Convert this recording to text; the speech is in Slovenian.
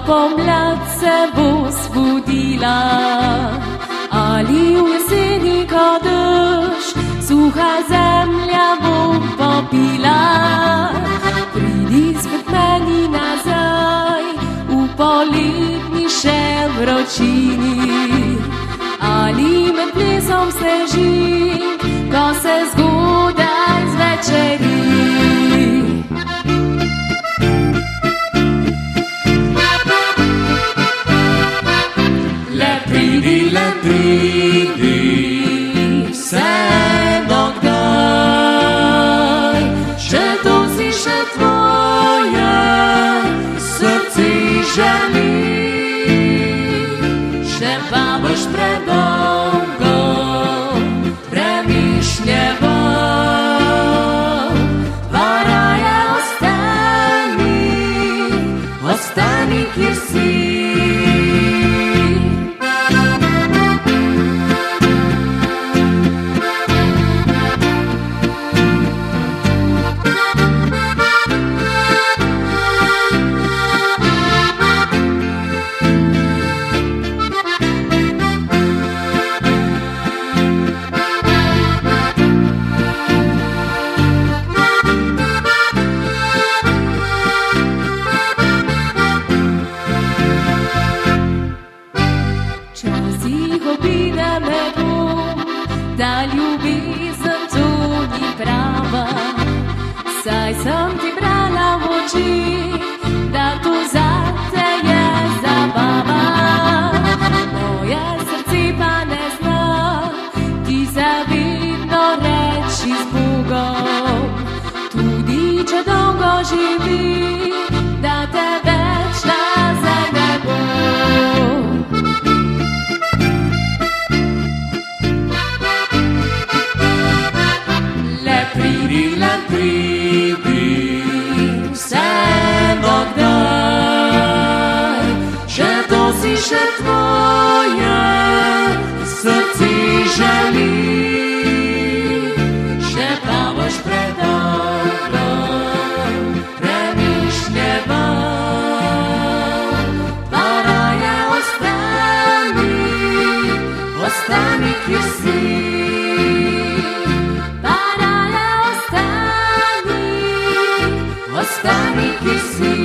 pomlad se bo zbudila, ali v jeseni, ko dež suha zemlja bo popila. Pridi spet meni nazaj, v poletni še vročini, ali med plesom sneži, ko se zgodaj zvečeri. Le pridi, vseeno kdaj, še to si še tvoje srce želi, še pa boš predolgo premišljeval, pa raje ostani, kjer si. Da ljubezen to ni prava, saj sem ti brala v oči, da to zate je zabava. Moje srce pa ne zna ti zavedno reči z Bogom, tudi če dolgo živi, da te več nazaj ne bo. Pridi, vseeno kdaj, še to si še tvoje srce želi, še pa boš predolgo premišljeval, pa raje ostani, kjer si. Ostani, kjer si.